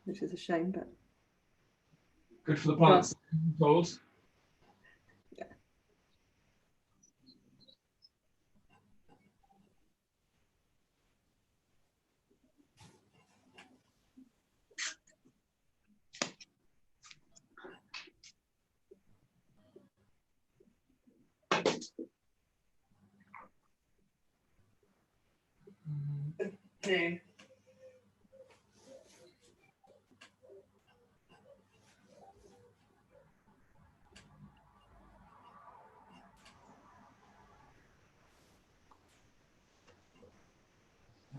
which is a shame, but good for the plants. Told. Yeah. Okay.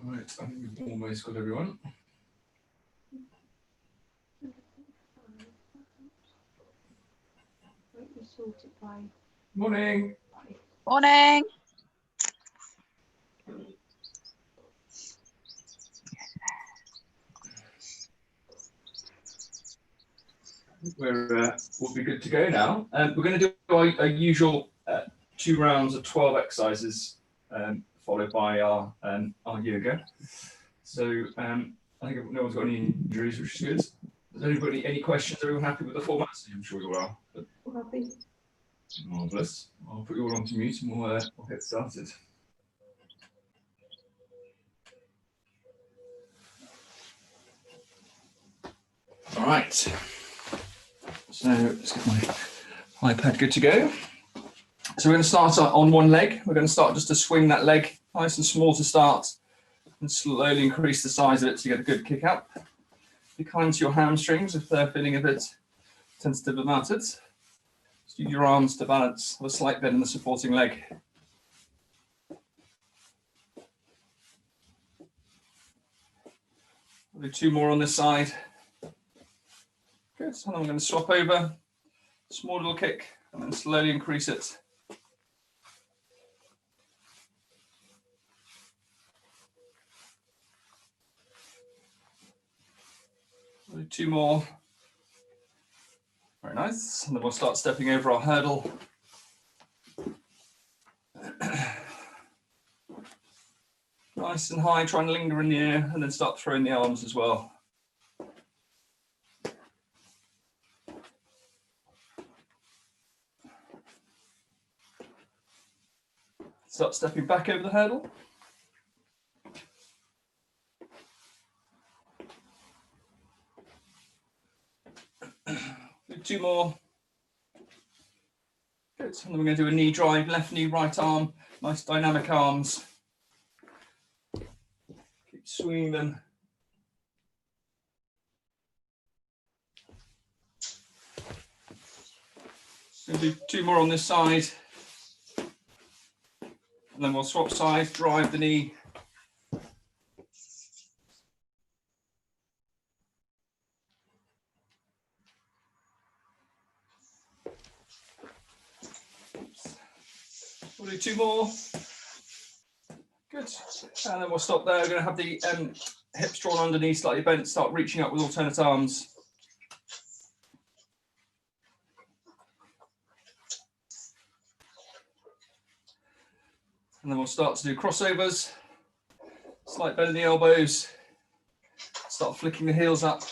All right, I think we've almost got everyone. Morning. Morning. We'll be good to go now. We're going to do our usual 2 rounds of 12 exercises, followed by our yoga. So I think no one's got any injuries, which is good. Has anybody any questions? Are everyone happy with the format? I'm sure you are. But Happy. marvellous. I'll put you all onto mute and we'll get started. All right. So let's get my iPad good to go. So we're going to start on one leg. We're going to start just to swing that leg nice and small to start and slowly increase the size of it to get a good kick up. Be kind to your hamstrings if they're feeling a bit tentative about it. Just use your arms to balance, have a slight bend in the supporting leg. We'll do 2 more on this side. Good, and I'm going to swap over, small little kick, and then slowly increase it. We'll do 2 more. Very nice, and then we'll start stepping over our hurdle. Nice and high, try and linger in the air, and then start throwing the arms as well. Start stepping back over the hurdle. Do 2 more. Good. And then we're going to do a knee drive, left knee, right arm. Nice dynamic arms. Keep swinging them. Going to do 2 more on this side. And then we'll swap sides, drive the knee. We'll do 2 more. Good. And then we'll stop there. We're going to have the hips drawn underneath, slightly bent, start reaching up with alternate arms. And then we'll start to do crossovers, slight bend in the elbows, start flicking the heels up.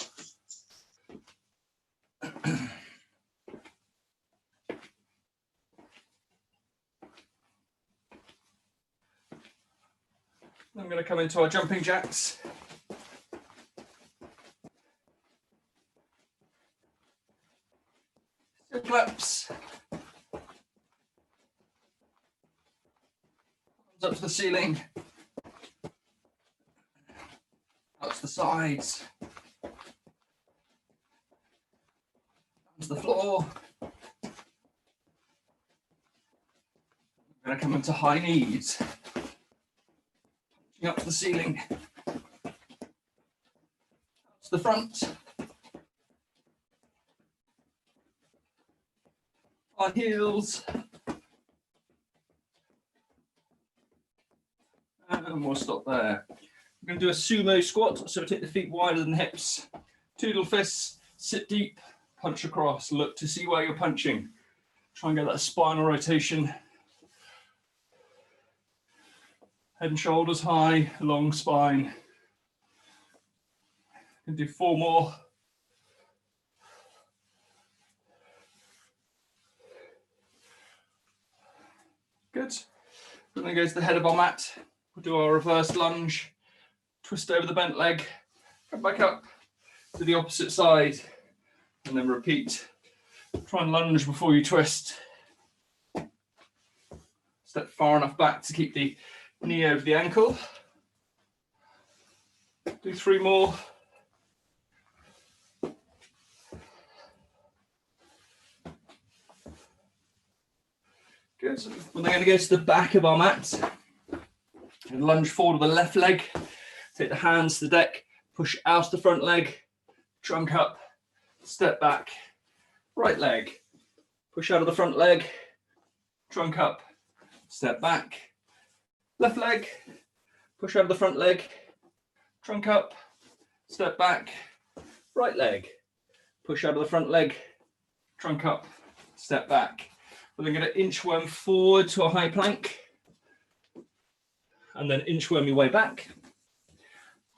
Then I'm going to come into our jumping jacks. Still claps. Up to the ceiling, up to the sides, down to the floor. I'm going to come into high knees, up to the ceiling, up to the front, on heels. And we'll stop there. We're going to do a sumo squat, so take the feet wider than the hips. 2 little fists, sit deep, punch across, look to see where you're punching. Try and get that spinal rotation. Head and shoulders high, long spine. We're going to do 4 more. Good. We're going to go to the head of our mat. We'll do our reverse lunge, twist over the bent leg, come back up to the opposite side, and then repeat. Try and lunge before you twist. Step far enough back to keep the knee over the ankle. Do 3 more. Good. We're then going to go to the back of our mat and lunge forward with the left leg. Take the hands to the deck, push out the front leg, trunk up, step back, right leg, push out of the front leg, trunk up, step back, left leg, push out of the front leg, trunk up, step back, right leg, push out of the front leg, trunk up, step back. We're then going to inchworm forward to a high plank and then inchworm your way back.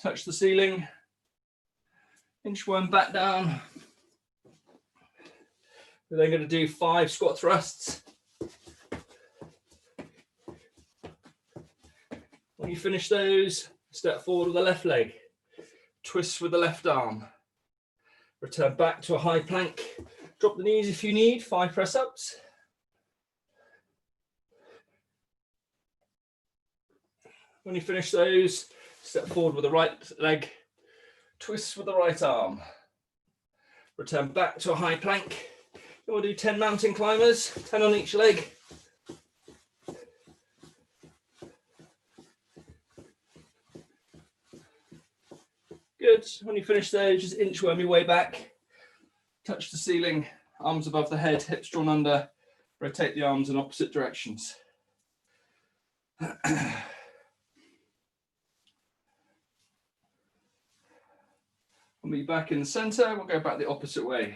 Touch the ceiling, inchworm back down. We're then going to do 5 squat thrusts. When you finish those, step forward with the left leg, twist with the left arm, return back to a high plank, drop the knees if you need, 5 press ups. When you finish those, step forward with the right leg, twist with the right arm, return back to a high plank. We'll do 10 mountain climbers, 10 on each leg. Good. When you finish those, just inchworm your way back, touch the ceiling, arms above the head, hips drawn under, rotate the arms in opposite directions. We'll be back in the center, we'll go back the opposite way.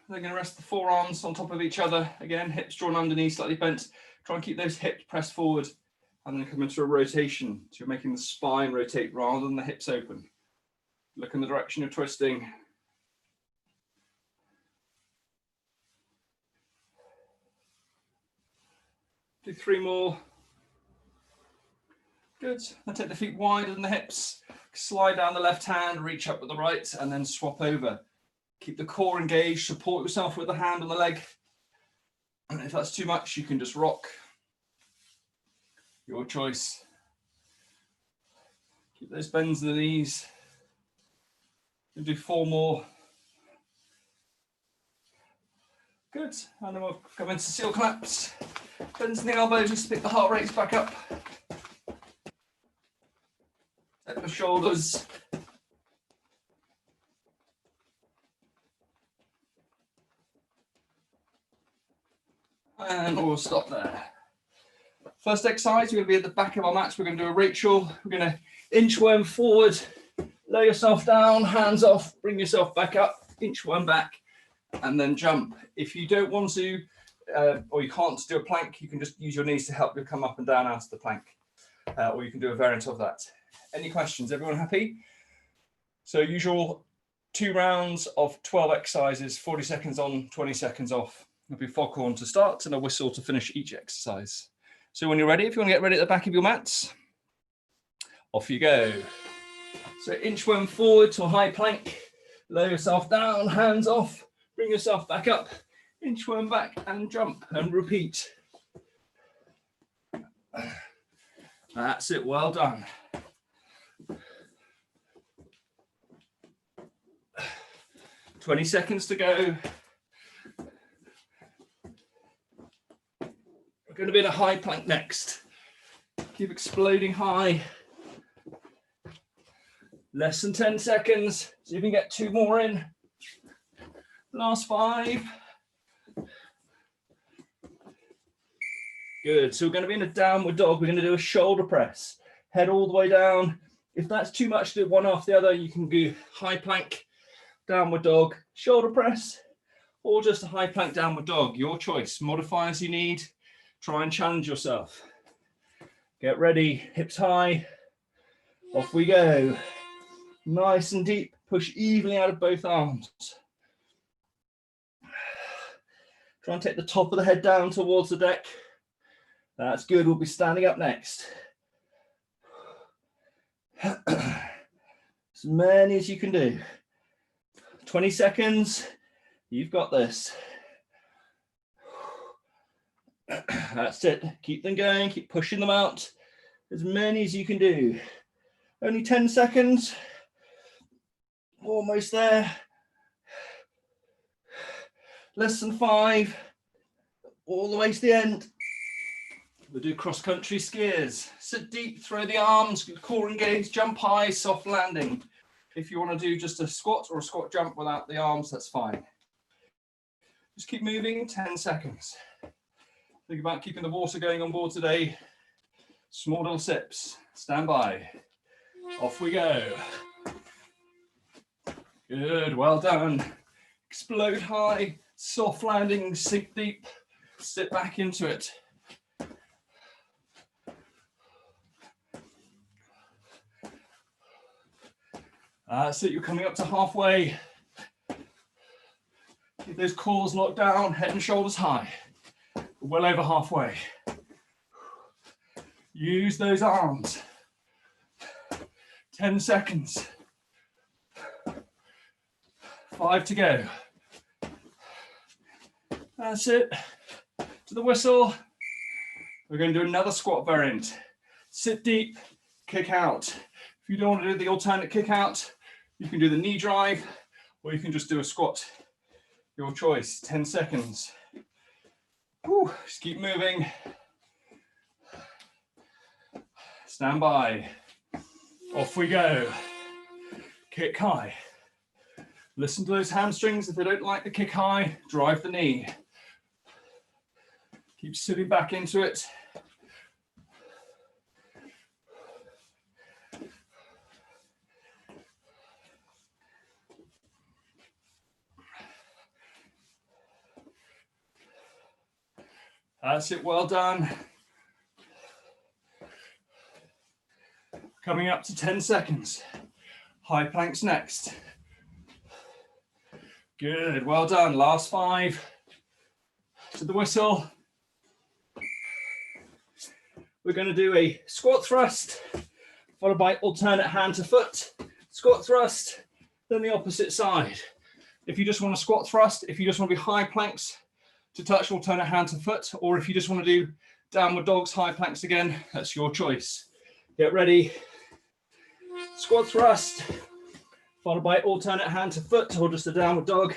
They're going to rest the forearms on top of each other. Again, hips drawn underneath, slightly bent. Try and keep those hips pressed forward and then come into a rotation. So you're making the spine rotate rather than the hips open. Look in the direction you're twisting. Do 3 more. Good. Now take the feet wider than the hips. Slide down the left hand, reach up with the right, and then swap over. Keep the core engaged, support yourself with the hand on the leg. And if that's too much, you can just rock. Your choice. Keep those bends in the knees. We'll do 4 more. Good. And then we'll come into seal claps. Bends in the elbows, just pick the heart rates back up. Take the shoulders. And we'll stop there. First exercise, we're going to be at the back of our mats. We're going to do a Rachel. We're going to inchworm forward, lay yourself down, hands off, bring yourself back up, inchworm back, and then jump. If you don't want to, or you can't do a plank, you can just use your knees to help you come up and down out of the plank. Or you can do a variant of that. Any questions? Everyone happy? So usual 2 rounds of 12 exercises, 40 seconds on, 20 seconds off. There'll be foghorn to start and a whistle to finish each exercise. So when you're ready, if you want to get ready at the back of your mats, off you go. So inchworm forward to a high plank, lay yourself down, hands off, bring yourself back up, inchworm back and jump and repeat. That's it, well done. "20 seconds to go. We're going to be in a high plank next. Keep exploding high. Less than 10 seconds. So you can get 2 more in. Last 5. Good. So we're going to be in a downward dog. We're going to do a shoulder press. Head all the way down. If that's too much to do one after the other, you can do high plank, downward dog, shoulder press, or just a high plank downward dog. Your choice. Modify as you need. Try and challenge yourself. Get ready. Hips high. Off we go. Nice and deep. Push evenly out of both arms. Try and take the top of the head down towards the deck. That's good. We'll be standing up next. As many as you can do. 20 seconds. You've got this. That's it. Keep them going. Keep pushing them out. As many as you can do. Only 10 seconds. Almost there. Less than 5. All the way to the end. We'll do cross-country skiers. Sit deep, throw the arms, core engaged, jump high, soft landing. If you want to do just a squat or a squat jump without the arms, that's fine. Just keep moving, 10 seconds. Think about keeping the water going on board today. Small little sips. Stand by. Off we go. Good, well done. Explode high, soft landing, sink deep, sit back into it. That's it, you're coming up to halfway. Keep those cores locked down, head and shoulders high. Well over halfway. Use those arms. 10 seconds. 5 to go. That's it. To the whistle. We're going to do another squat variant. Sit deep, kick out. If you don't want to do the alternate kick out, you can do the knee drive, or you can just do a squat. Your choice. 10 seconds. Whew, just keep moving. Stand by. Off we go. Kick high. Listen to those hamstrings. If they don't like the kick high, drive the knee. Keep sitting back into it. That's it, well done. Coming up to 10 seconds. High planks next. Good, well done. Last 5. To the whistle. We're going to do a squat thrust, followed by alternate hand to foot. Squat thrust, then the opposite side. If you just want to squat thrust, if you just want to be high planks to touch alternate hand to foot, or if you just want to do downward dogs, high planks again, that's your choice. Get ready. Squat thrust, followed by alternate hand to foot, or just a downward dog.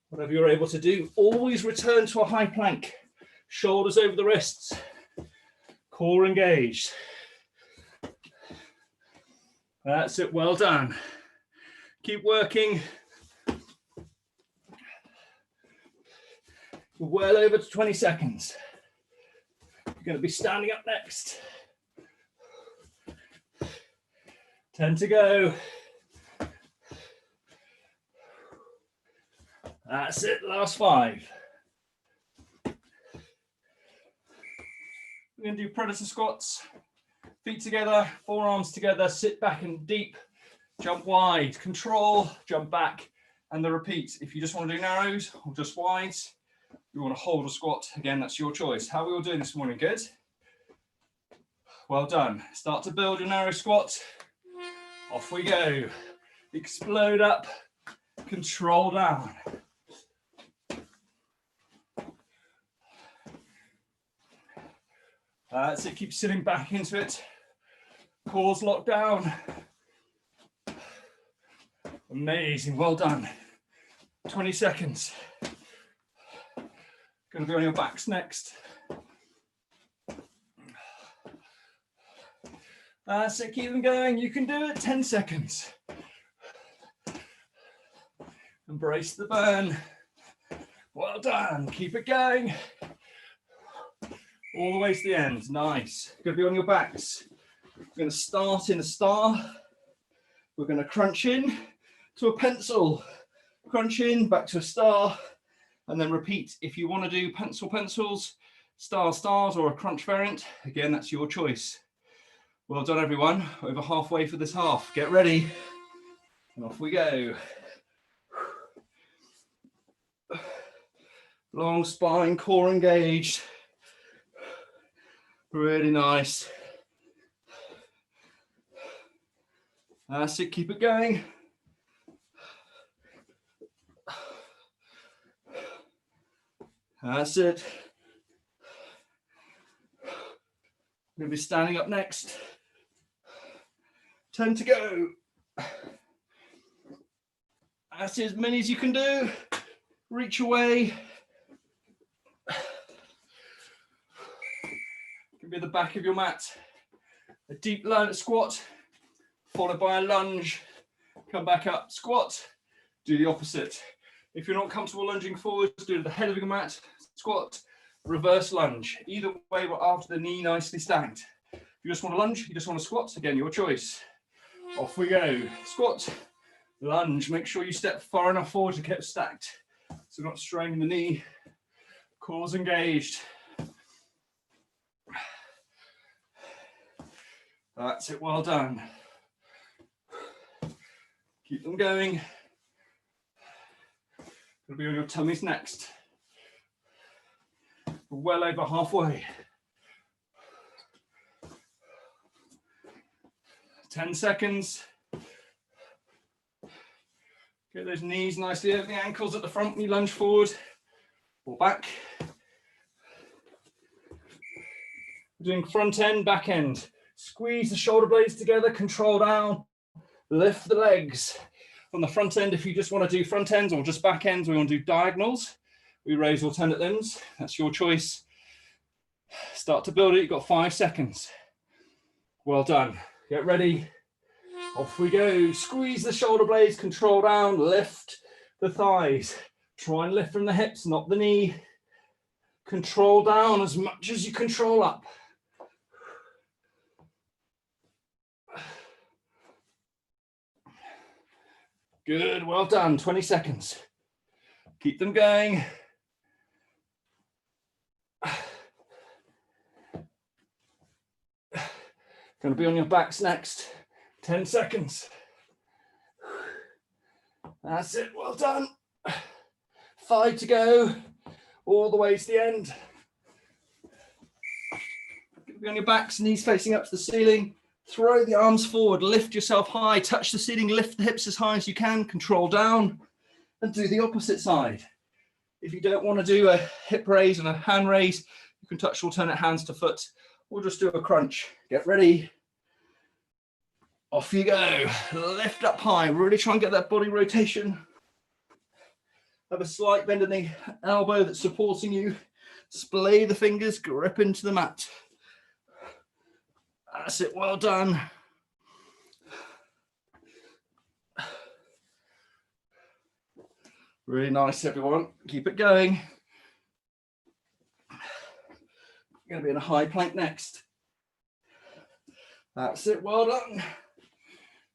Whatever you're able to do. Always return to a high plank. Shoulders over the wrists. Core engaged. That's it, well done. Keep working. Well over to 20 seconds. You're going to be standing up next. 10 to go. That's it, last 5. We're going to do predator squats. Feet together, forearms together, sit back and deep. Jump wide, control, jump back, and the repeat. If you just want to do narrows or just wides, you want to hold a squat, again, that's your choice. How are we all doing this morning? Good? Well done. Start to build your narrow squat. Off we go. Explode up, control down. That's it, keep sitting back into it. Cores locked down. Amazing, well done. 20 seconds. Going to be on your backs next. That's it, keep them going. You can do it, 10 seconds. Embrace the burn. Well done, keep it going. All the way to the end, nice. Going to be on your backs. We're going to start in a star. We're going to crunch in to a pencil. Crunch in, back to a star, and then repeat. If you want to do pencils, stars, or a crunch variant, again, that's your choice. Well done, everyone. Over halfway for this half. Get ready. And off we go. Long spine, core engaged. Really nice. That's it, keep it going. That's it. I'm going to be standing up next. 10 to go. That's as many as you can do. Reach away. Can be at the back of your mat. A deep lunge squat, followed by a lunge. Come back up, squat. Do the opposite. If you're not comfortable lunging forward, do it at the head of your mat. Squat, reverse lunge. Either way, we're after the knee nicely stacked. If you just want to lunge, you just want to squat, again, your choice. Off we go. Squat, lunge. Make sure you step far enough forward to get stacked, so not straining the knee. Core's engaged. That's it, well done. Keep them going. Gonna be on your tummies next. We're well over halfway. 10 seconds. Get those knees nicely over the ankles at the front when you lunge forward or back. We're doing front end, back end. Squeeze the shoulder blades together, control down, lift the legs. On the front end, if you just want to do front ends or just back ends, we want to do diagonals. We raise alternate limbs, that's your choice. Start to build it, you've got 5 seconds. Well done, get ready. Off we go, squeeze the shoulder blades, control down, lift the thighs. Try and lift from the hips, not the knee. Control down as much as you control up. Good, well done, 20 seconds. Keep them going. Going to be on your backs next. 10 seconds. That's it, well done. 5 to go, all the way to the end. Be on your backs, knees facing up to the ceiling. Throw the arms forward, lift yourself high, touch the ceiling, lift the hips as high as you can, control down, and do the opposite side. If you don't want to do a hip raise and a hand raise, you can touch alternate hands to foot, or just do a crunch. Get ready. Off you go. Lift up high, really try and get that body rotation. Have a slight bend in the elbow that's supporting you. Splay the fingers, grip into the mat. That's it, well done. Really nice, everyone. Keep it going. You're going to be in a high plank next. That's it, well done.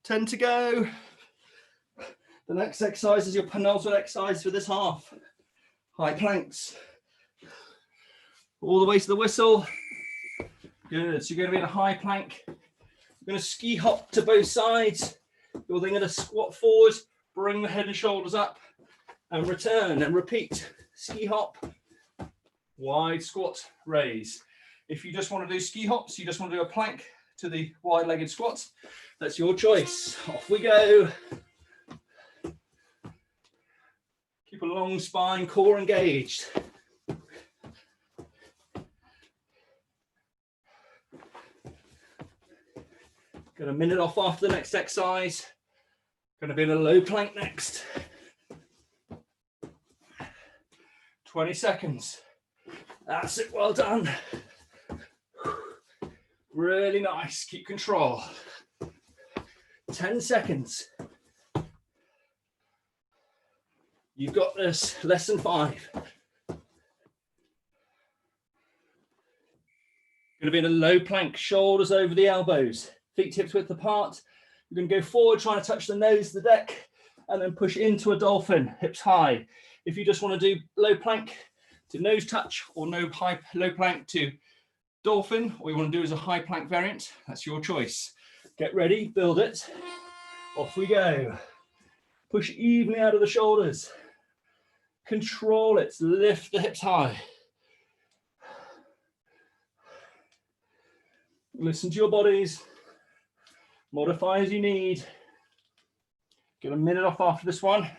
10 to go. The next exercise is your penultimate exercise for this half. High planks. All the way to the whistle. Good, so you're going to be in a high plank. You're going to ski hop to both sides. You're then going to squat forward, bring the head and shoulders up, and return and repeat. Ski hop, wide squat, raise. If you just want to do ski hops, you just want to do a plank to the wide-legged squats, that's your choice. Off we go. Keep a long spine, core engaged. Got a minute off after the next exercise. Going to be in a low plank next. 20 seconds. That's it, well done. Really nice, keep control. 10 seconds. You've got this, less than 5. Going to be in a low plank, shoulders over the elbows. Feet hips width apart. You're going to go forward, trying to touch the nose of the deck, and then push into a dolphin, hips high. If you just want to do low plank to nose touch, or low plank to dolphin, or you want to do as a high plank variant, that's your choice. Get ready, build it. Off we go. Push evenly out of the shoulders. Control it. Lift the hips high. Listen to your bodies. Modify as you need. Get a minute off after this one.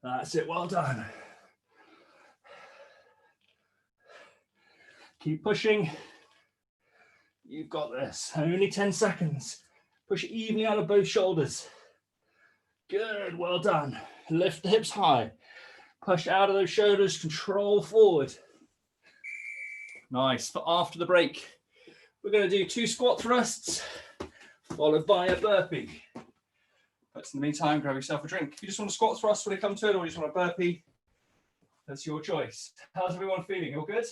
That's it. Well done. Keep pushing. You've got this. Only 10 seconds. Push evenly out of both shoulders. Good. Well done. Lift the hips high. Push out of those shoulders. Control forward. Nice. For after the break, we're going to do 2 squat thrusts followed by a burpee. But in the meantime, grab yourself a drink. If you just want a squat thrust when it comes to it, or you just want a burpee, that's your choice. How's everyone feeling? All good?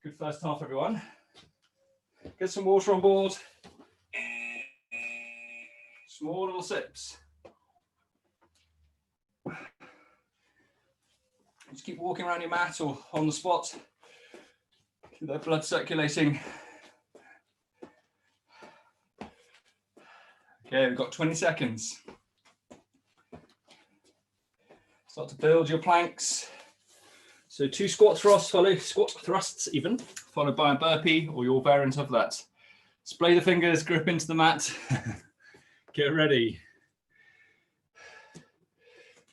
Good first half, everyone. Get some water on board. Small little sips. Just keep walking around your mat or on the spot. Keep that blood circulating. Okay, we've got 20 seconds. Start to build your planks. So 2 squat thrusts, followed by a burpee or your variant of that. Splay the fingers, grip into the mat. Get ready.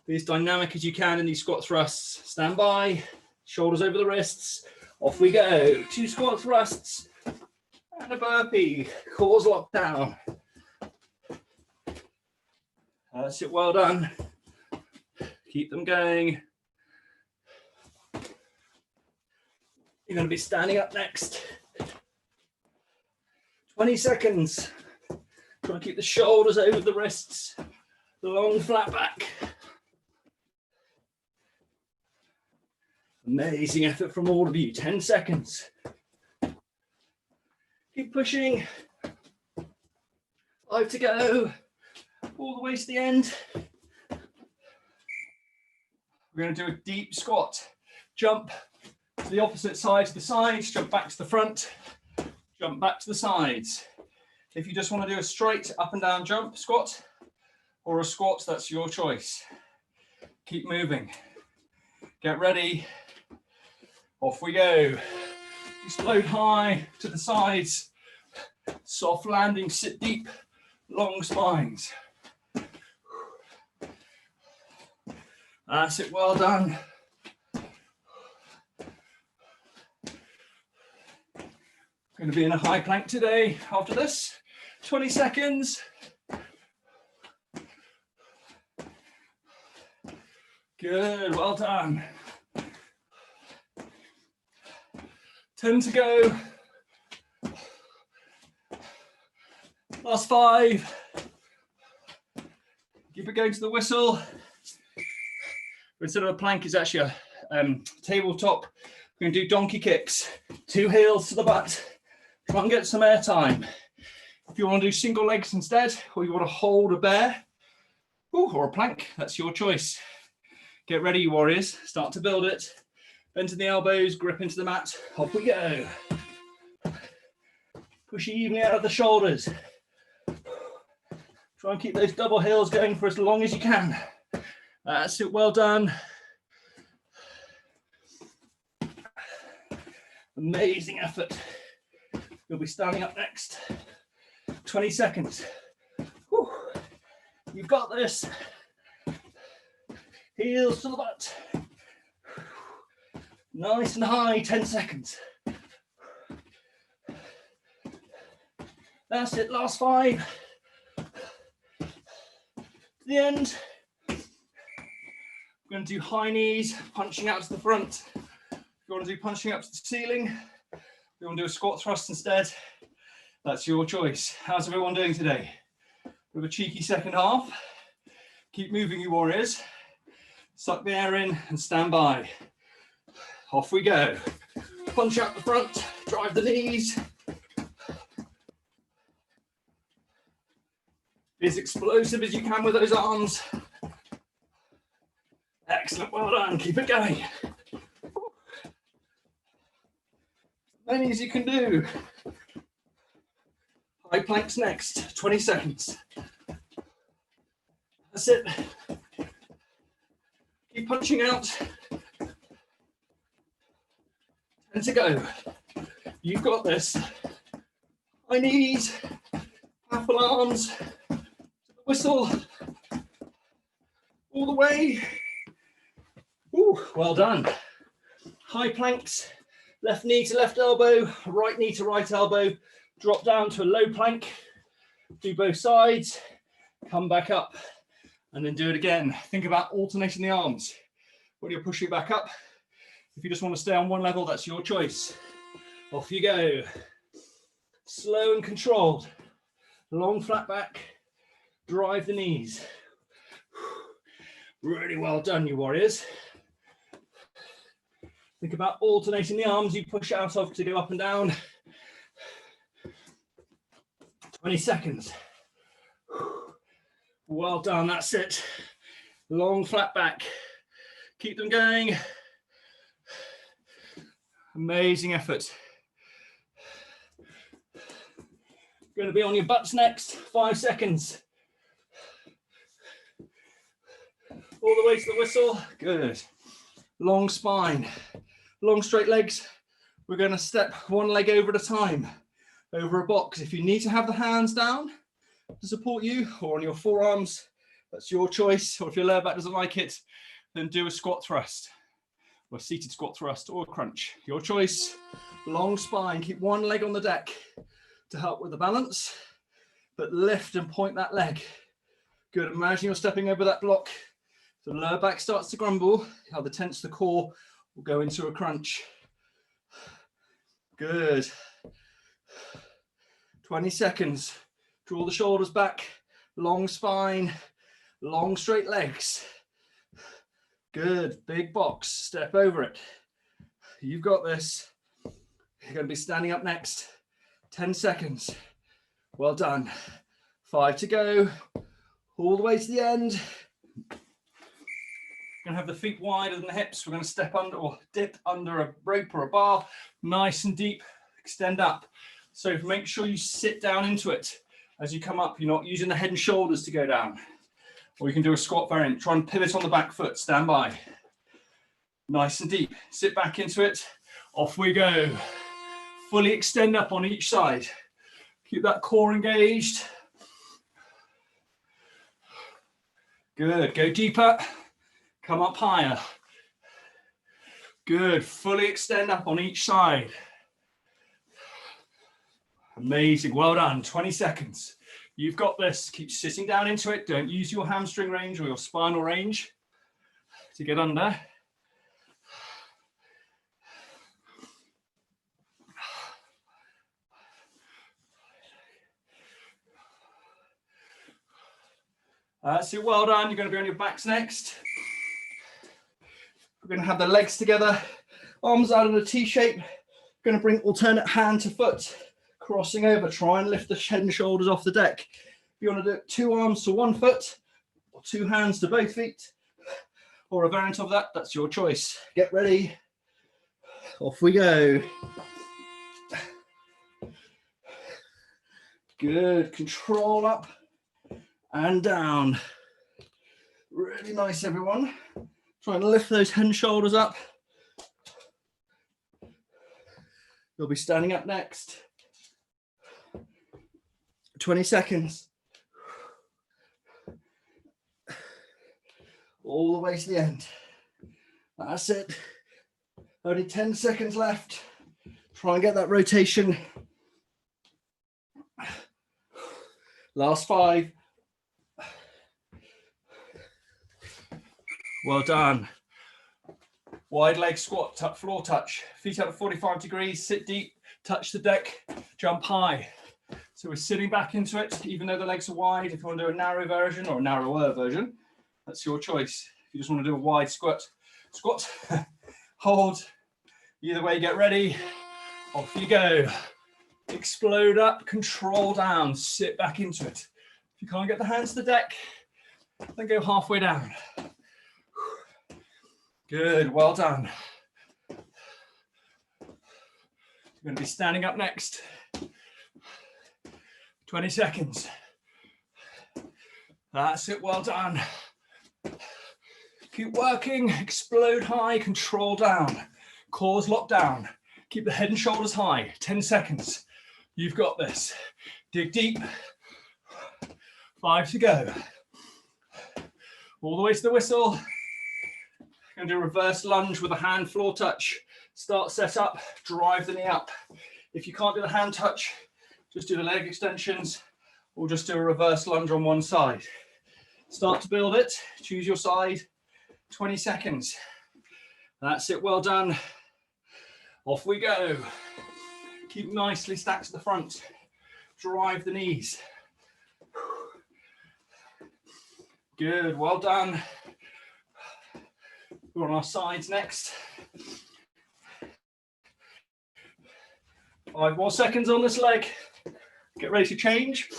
Be as dynamic as you can in these squat thrusts. Stand by, shoulders over the wrists. Off we go. 2 squat thrusts and a burpee. Cores locked down. That's it, well done. Keep them going. You're going to be standing up next. 20 seconds. Try and keep the shoulders over the wrists. The long flat back. Amazing effort from all of you. 10 seconds. Keep pushing. 5 to go. All the way to the end. We're going to do a deep squat. Jump to the opposite side to the sides, jump back to the front, jump back to the sides. If you just want to do a straight up and down jump squat or a squat, that's your choice. Keep moving. Get ready. Off we go. Explode high to the sides. Soft landing, sit deep, long spines. That's it, well done. Going to be in a high plank today after this. 20 seconds. Good, well done. 10 to go. Last 5. Keep it going to the whistle. Instead of a plank, it's actually a tabletop. We're going to do donkey kicks. 2 heels to the butt. Try and get some air time. If you want to do single legs instead, or you want to hold a bear or a plank, that's your choice. Get ready, you warriors. Start to build it. Bend to the elbows, grip into the mat. Off we go. Push evenly out of the shoulders. Try and keep those double heels going for as long as you can. That's it, well done. Amazing effort. You'll be standing up next. 20 seconds. Whew. You've got this. Heels to the butt. Nice and high, 10 seconds. That's it, last 5. To the end. We're going to do high knees, punching out to the front. If you want to do punching up to the ceiling, if you want to do a squat thrust instead, that's your choice. How's everyone doing today? We have a cheeky second half. Keep moving, you warriors. Suck the air in and stand by. Off we go. Punch out the front, drive the knees. Be as explosive as you can with those arms. Excellent, well done, keep it going. Many as you can do. High planks next, 20 seconds. That's it. Keep punching out. 10 to go. You've got this. High knees, powerful arms, to the whistle, all the way. Ooh, well done. High planks, left knee to left elbow, right knee to right elbow, drop down to a low plank, do both sides, come back up, and then do it again. Think about alternating the arms when you're pushing back up. If you just want to stay on one level, that's your choice. Off you go. Slow and controlled. Long flat back, drive the knees. Really well done, you warriors. Think about alternating the arms you push out of to go up and down. 20 seconds. Well done, that's it. Long flat back. Keep them going. Amazing effort. Going to be on your butts next. 5 seconds. All the way to the whistle. Good. Long spine. Long straight legs. We're going to step one leg over at a time. Over a box. If you need to have the hands down to support you or on your forearms, that's your choice. Or if your lower back doesn't like it, then do a squat thrust. Or a seated squat thrust or a crunch. Your choice. Long spine. Keep one leg on the deck to help with the balance, but lift and point that leg. Good. Imagine you're stepping over that block. So the lower back starts to grumble. How the tense the core will go into a crunch. Good. 20 seconds. Draw the shoulders back. Long spine. Long straight legs. Good. Big box. Step over it. You've got this. You're going to be standing up next. 10 seconds. Well done. 5 to go. All the way to the end. We're going to have the feet wider than the hips. We're going to step under or dip under a rope or a bar. Nice and deep. Extend up. So make sure you sit down into it as you come up. You're not using the head and shoulders to go down. Or you can do a squat variant. Try and pivot on the back foot. Stand by. Nice and deep. Sit back into it. Off we go. Fully extend up on each side. Keep that core engaged. Good. Go deeper. Come up higher. Good. Fully extend up on each side. Amazing. Well done. 20 seconds. You've got this. Keep sitting down into it. Don't use your hamstring range or your spinal range to get under. So well done. You're going to be on your backs next. We're going to have the legs together, arms out in a T shape. Going to bring alternate hand to foot, crossing over. Try and lift the head and shoulders off the deck. If you want to do it, 2 arms to 1 foot, or 2 hands to both feet, or a variant of that, that's your choice. Get ready. Off we go. Good. Control up and down. Really nice, everyone. Try and lift those head and shoulders up. You'll be standing up next. 20 seconds. All the way to the end. That's it. Only 10 seconds left. Try and get that rotation. Last 5. Well done. Wide leg squat, floor touch. Feet up at 45 degrees, sit deep, touch the deck, jump high. So we're sitting back into it, even though the legs are wide. If you want to do a narrow version or a narrower version, that's your choice. If you just want to do a wide squat, hold. Either way, get ready. Off you go. Explode up, control down, sit back into it. If you can't get the hands to the deck, then go halfway down. Good, well done. You're going to be standing up next. 20 seconds. That's it, well done. Keep working, explode high, control down. Cores locked down. Keep the head and shoulders high, 10 seconds. You've got this. Dig deep. 5 to go. All the way to the whistle. Going to do a reverse lunge with a hand floor touch. Start set up, drive the knee up. If you can't do the hand touch, just do the leg extensions or just do a reverse lunge on one side. Start to build it, choose your side, 20 seconds. That's it, well done. Off we go. Keep nicely stacked to the front. Drive the knees. Good, well done. We're on our sides next. 5 more seconds on this leg. Get ready to change.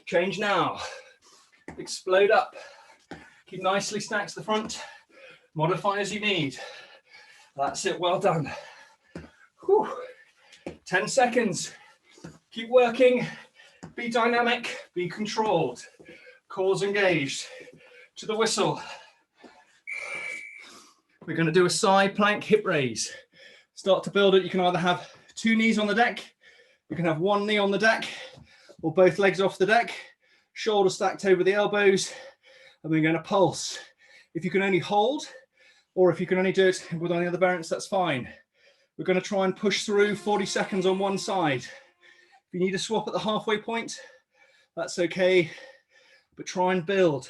Change now. Explode up. Keep nicely stacked to the front. Modify as you need. That's it, well done. Whew. 10 seconds. Keep working. Be dynamic, be controlled. Cores engaged. To the whistle. We're going to do a side plank hip raise. Start to build it. You can either have 2 knees on the deck, you can have 1 knee on the deck, or both legs off the deck, shoulders stacked over the elbows, and we're going to pulse. If you can only hold, or if you can only do it with any other variants, that's fine. We're going to try and push through 40 seconds on one side. If you need to swap at the halfway point, that's okay, but try and build,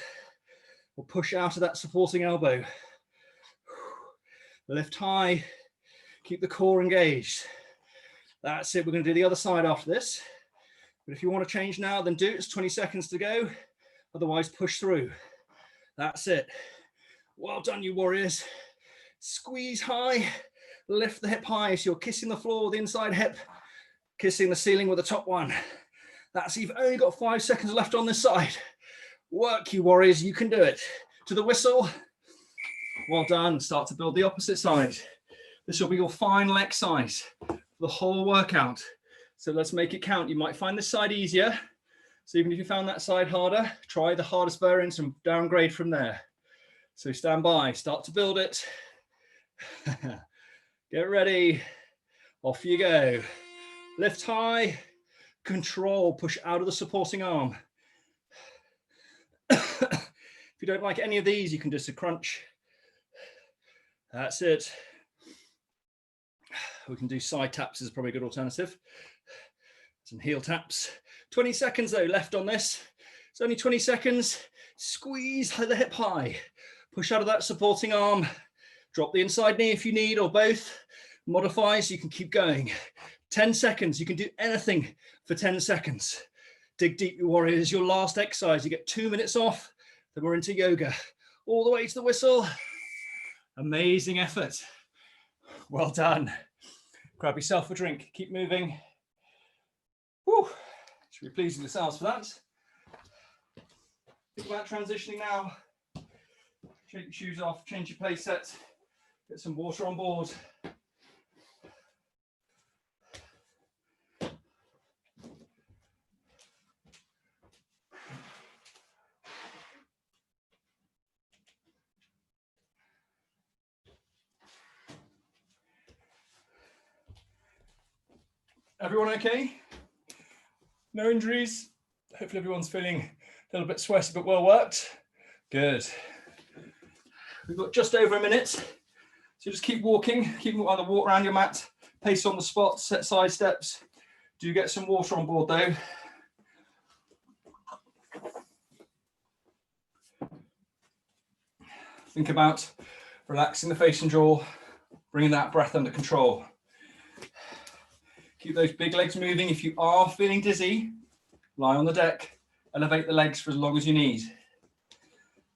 or push out of that supporting elbow. Lift high, keep the core engaged. That's it, we're going to do the other side after this. But if you want to change now, then do it. It's 20 seconds to go. Otherwise, push through. That's it. Well done, you warriors. Squeeze high, lift the hip high. So you're kissing the floor with the inside hip, kissing the ceiling with the top one. That's it. You've only got 5 seconds left on this side. Work, you warriors, you can do it. To the whistle. Well done. Start to build the opposite side. This will be your final exercise for the whole workout. So let's make it count. You might find this side easier. So even if you found that side harder, try the hardest variant and downgrade from there. So stand by, start to build it. Get ready. Off you go. Lift high, control, push out of the supporting arm. If you don't like any of these, you can just a crunch. That's it. We can do side taps is probably a good alternative. Some heel taps. 20 seconds though left on this. It's only 20 seconds. Squeeze the hip high. Push out of that supporting arm. Drop the inside knee if you need, or both. Modify so you can keep going. 10 seconds. You can do anything for 10 seconds. Dig deep, you warriors. Your last exercise. You get 2 minutes off. Then we're into yoga. All the way to the whistle. Amazing effort. Well done. Grab yourself a drink. Keep moving. Whew. Should be pleased with yourselves for that. Think about transitioning now. Take your shoes off, change your play set, get some water on board. Everyone okay? No injuries? Hopefully everyone's feeling a little bit sweaty but well worked. Good. We've got just over a minute. So just keep walking, either walk around your mat, pace on the spot, set side steps. Do get some water on board though. Think about relaxing the face and jaw, bringing that breath under control. Keep those big legs moving. If you are feeling dizzy, lie on the deck, elevate the legs for as long as you need.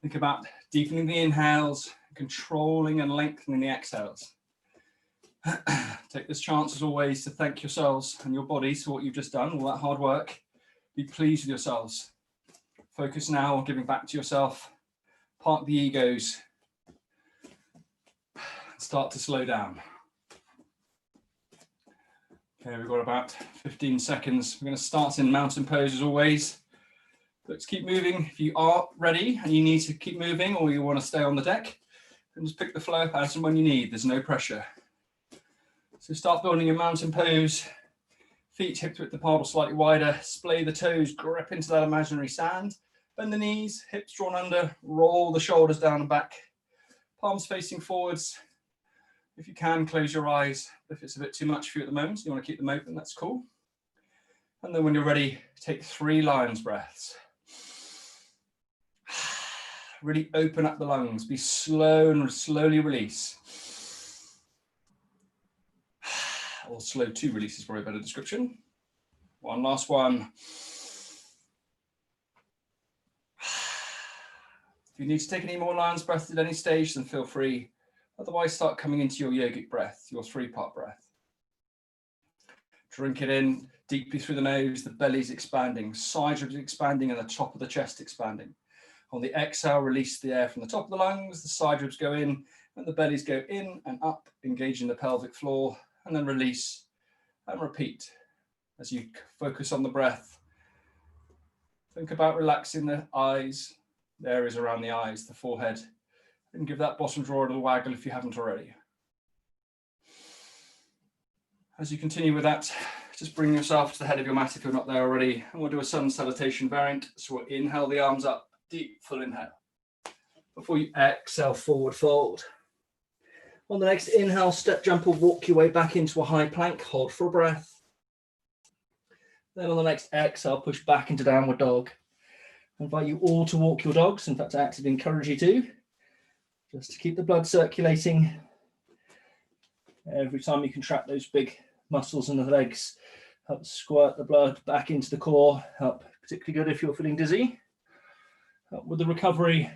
Think about deepening the inhales, controlling and lengthening the exhales. Take this chance as always to thank yourselves and your bodies for what you've just done, all that hard work. Be pleased with yourselves. Focus now on giving back to yourself. Park the egos. Start to slow down. Okay, we've got about 15 seconds. We're going to start in mountain pose as always. Let's keep moving. If you are ready and you need to keep moving or you want to stay on the deck, then just pick the flow up as and when you need. There's no pressure. So start building your mountain pose. Feet hip width apart or slightly wider. Splay the toes, grip into that imaginary sand. Bend the knees, hips drawn under. Roll the shoulders down and back. Palms facing forwards. If you can, close your eyes. If it's a bit too much for you at the moment, you want to keep them open, that's cool. And then when you're ready, take 3 lion's breaths. Really open up the lungs. Be slow and slowly release. Or slow to release is probably a better description. One last one. If you need to take any more lion's breath at any stage, then feel free. Otherwise, start coming into your yogic breath, your 3-part breath. Drink it in deeply through the nose, the belly's expanding, side ribs expanding, and the top of the chest expanding. On the exhale, release the air from the top of the lungs, the side ribs go in, and the bellies go in and up, engaging the pelvic floor, and then release and repeat. As you focus on the breath, think about relaxing the eyes, the areas around the eyes, the forehead, and give that bottom jaw a little waggle if you haven't already. As you continue with that, just bring yourself to the head of your mat if you're not there already, and we'll do a sun salutation variant. So we'll inhale the arms up, deep full inhale. Before you exhale, forward fold. On the next inhale, step jump or walk your way back into a high plank, hold for a breath. Then on the next exhale, push back into downward dog. I invite you all to walk your dogs. In fact, I actively encourage you to, just to keep the blood circulating. Every time you contract those big muscles in the legs, help squirt the blood back into the core, help particularly good if you're feeling dizzy. Help with the recovery,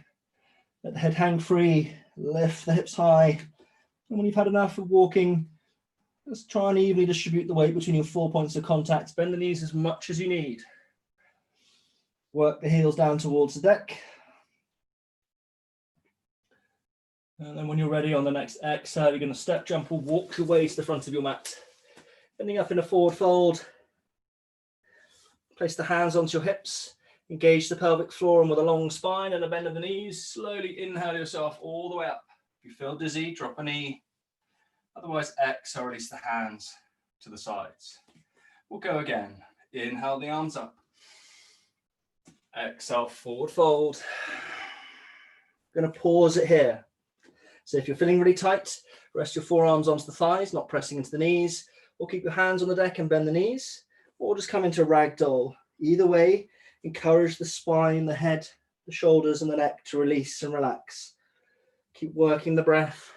let the head hang free, lift the hips high. And when you've had enough of walking, just try and evenly distribute the weight between your 4 points of contact. Bend the knees as much as you need. Work the heels down towards the deck. And then when you're ready on the next exhale, you're going to step, jump, or walk your way to the front of your mat. Bending up in a forward fold. Place the hands onto your hips. Engage the pelvic floor and with a long spine and a bend of the knees. Slowly inhale yourself all the way up. If you feel dizzy, drop a knee. Otherwise, exhale, release the hands to the sides. We'll go again. Inhale the arms up. Exhale, forward fold. I'm going to pause it here. So if you're feeling really tight, rest your forearms onto the thighs, not pressing into the knees, or keep your hands on the deck and bend the knees, or just come into ragdoll. Either way, encourage the spine, the head, the shoulders, and the neck to release and relax. Keep working the breath.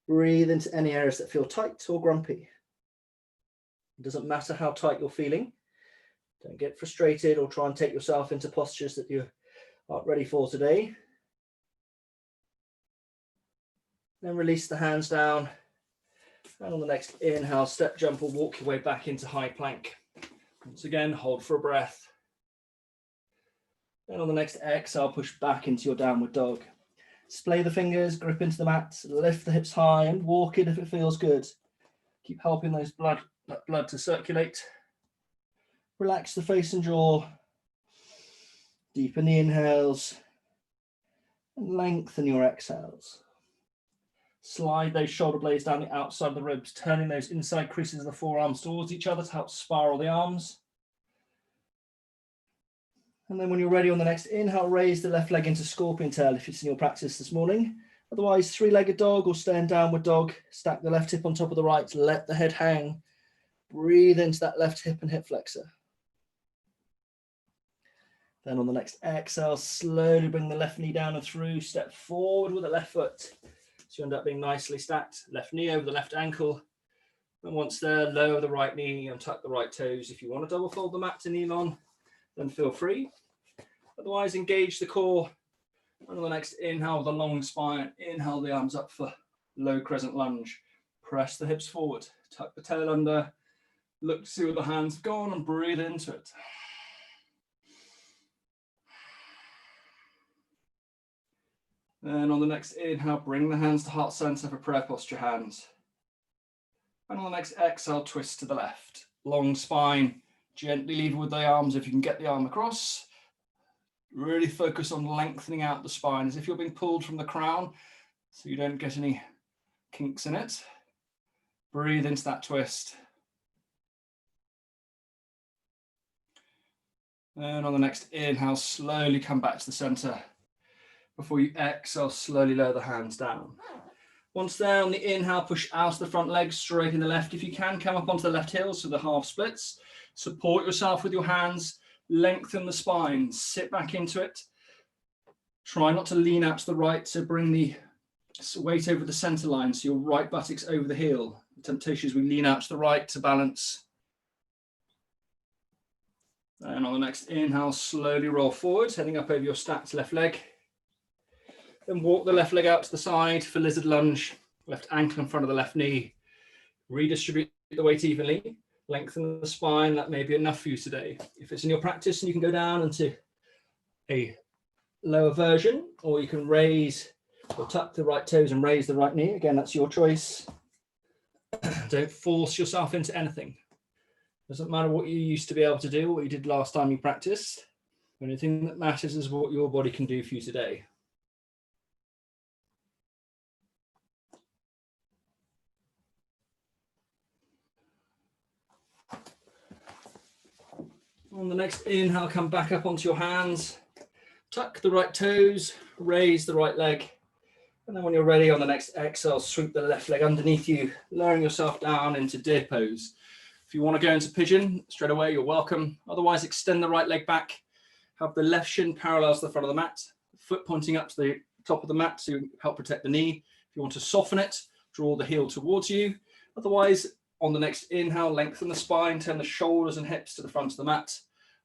Breathe into any areas that feel tight or grumpy. It doesn't matter how tight you're feeling. Don't get frustrated or try and take yourself into postures that you aren't ready for today. Then release the hands down. And on the next inhale, step, jump, or walk your way back into high plank. Once again, hold for a breath. And on the next exhale, push back into your downward dog. Splay the fingers, grip into the mat, lift the hips high and walk it if it feels good. Keep helping that blood to circulate. Relax the face and jaw. Deepen the inhales and lengthen your exhales. Slide those shoulder blades down the outside of the ribs, turning those inside creases of the forearms towards each other to help spiral the arms. And then when you're ready on the next inhale, raise the left leg into scorpion tail if it's in your practice this morning. Otherwise, 3-legged dog or stay in downward dog. Stack the left hip on top of the right, let the head hang. Breathe into that left hip and hip flexor. Then on the next exhale, slowly bring the left knee down and through. Step forward with the left foot. So you end up being nicely stacked. Left knee over the left ankle. And once there, lower the right knee and tuck the right toes. If you want to double fold the mat to kneel on, then feel free. Otherwise, engage the core. And on the next inhale, the long spine. Inhale the arms up for low crescent lunge. Press the hips forward. Tuck the tail under. Look to see where the hands have gone and breathe into it. Then on the next inhale, bring the hands to heart center for prayer posture hands. And on the next exhale, twist to the left. Long spine, Gently lever with the arms if you can get the arm across. Really focus on lengthening out the spine as if you're being pulled from the crown so you don't get any kinks in it. Breathe into that twist. And on the next inhale, slowly come back to the center. Before you exhale, slowly lower the hands down. Once there, on the inhale, push out of the front leg, straighten the left. If you can, come up onto the left heel, so the half splits. Support yourself with your hands, lengthen the spine, sit back into it. Try not to lean out to the right, so bring the weight over the center line, so your right buttock's over the heel. The temptation is we lean out to the right to balance. And on the next inhale, slowly roll forward, heading up over your stacked left leg. Then walk the left leg out to the side for lizard lunge, left ankle in front of the left knee. Redistribute the weight evenly, lengthen the spine. That may be enough for you today. If it's in your practice, and you can go down into a lower version, or you can raise or tuck the right toes and raise the right knee. Again, that's your choice. Don't force yourself into anything. Doesn't matter what you used to be able to do, what you did last time you practiced. The only thing that matters is what your body can do for you today. On the next inhale, come back up onto your hands. Tuck the right toes, raise the right leg. And then when you're ready, on the next exhale, sweep the left leg underneath you, lowering yourself down into deer pose. If you want to go into pigeon straight away, you're welcome. Otherwise, extend the right leg back. Have the left shin parallel to the front of the mat, foot pointing up to the top of the mat to help protect the knee. If you want to soften it, draw the heel towards you. Otherwise, on the next inhale, lengthen the spine, turn the shoulders and hips to the front of the mat.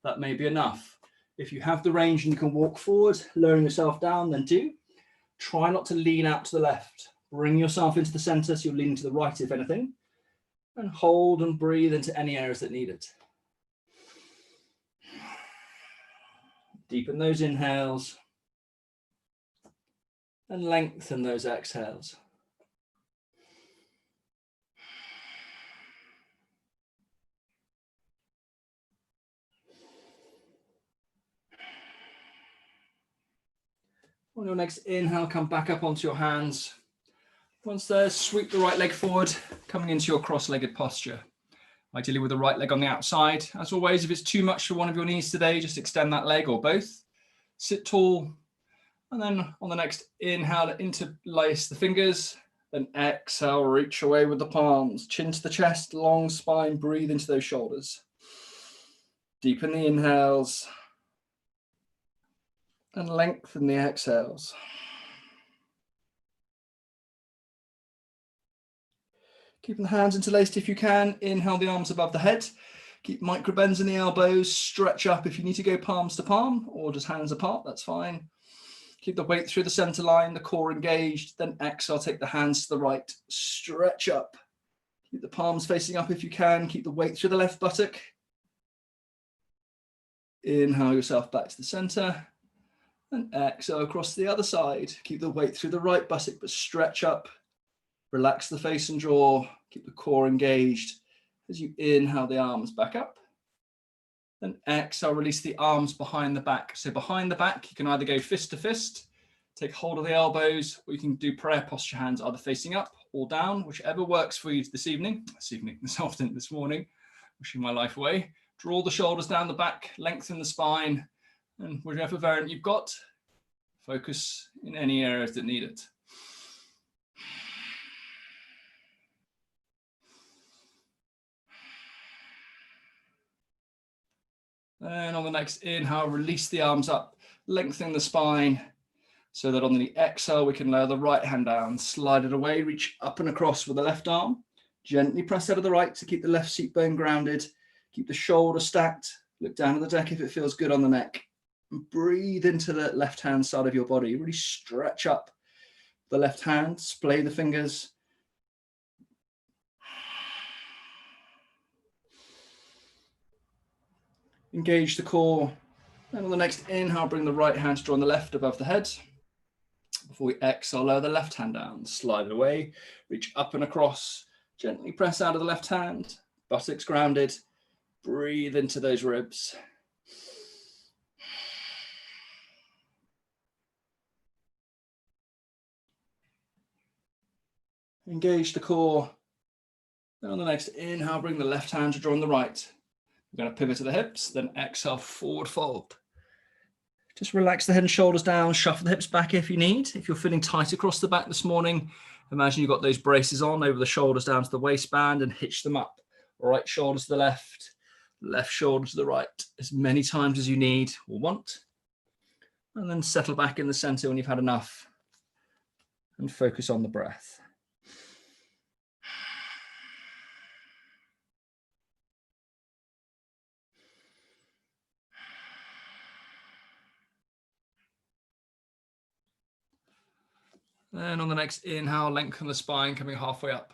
That may be enough. If you have the range and you can walk forward, lowering yourself down, then do. Try not to lean out to the left. Bring yourself into the center so you're leaning to the right, if anything. And hold and breathe into any areas that need it. Deepen those inhales and lengthen those exhales. On your next inhale, come back up onto your hands. Once there, sweep the right leg forward, coming into your cross-legged posture. Ideally with the right leg on the outside. As always, if it's too much for one of your knees today, just extend that leg or both. Sit tall. And then on the next inhale, interlace the fingers. Then exhale, reach away with the palms. Chin to the chest, long spine, breathe into those shoulders. Deepen the inhales. And lengthen the exhales. Keeping the hands interlaced if you can. Inhale the arms above the head. Keep micro bends in the elbows. Stretch up if you need to go palms to palm or just hands apart, that's fine. Keep the weight through the center line, the core engaged. Then exhale, take the hands to the right. Stretch up. Keep the palms facing up if you can. Keep the weight through the left buttock. Inhale yourself back to the center. And exhale across the other side. Keep the weight through the right buttock, but stretch up. Relax the face and jaw. Keep the core engaged. As you inhale the arms back up. Then exhale, release the arms behind the back. So behind the back, you can either go fist to fist, take hold of the elbows, or you can do prayer posture hands either facing up or down, whichever works for you this afternoon, this morning. Wishing my life away. Draw the shoulders down the back, lengthen the spine, and whichever variant you've got, focus in any areas that need it. And on the next inhale, release the arms up, lengthen the spine so that on the exhale, we can lower the right hand down, slide it away, reach up and across with the left arm. Gently press out of the right to keep the left seat bone grounded. Keep the shoulder stacked. Look down at the deck if it feels good on the neck. And breathe into the left hand side of your body. Really stretch up the left hand, splay the fingers. Engage the core. And on the next inhale, bring the right hand to draw on the left above the head. Before we exhale, lower the left hand down, slide it away, reach up and across. Gently press out of the left hand, buttocks grounded. Breathe into those ribs. Engage the core. Then on the next inhale, bring the left hand to join the right. We're going to pivot to the hips, then exhale, forward fold. Just relax the head and shoulders down, shuffle the hips back if you need. If you're feeling tight across the back this morning, imagine you've got those braces on over the shoulders down to the waistband and hitch them up. Right shoulder to the left shoulder to the right, as many times as you need or want. And then settle back in the center when you've had enough and focus on the breath. Then on the next inhale, lengthen the spine, coming halfway up.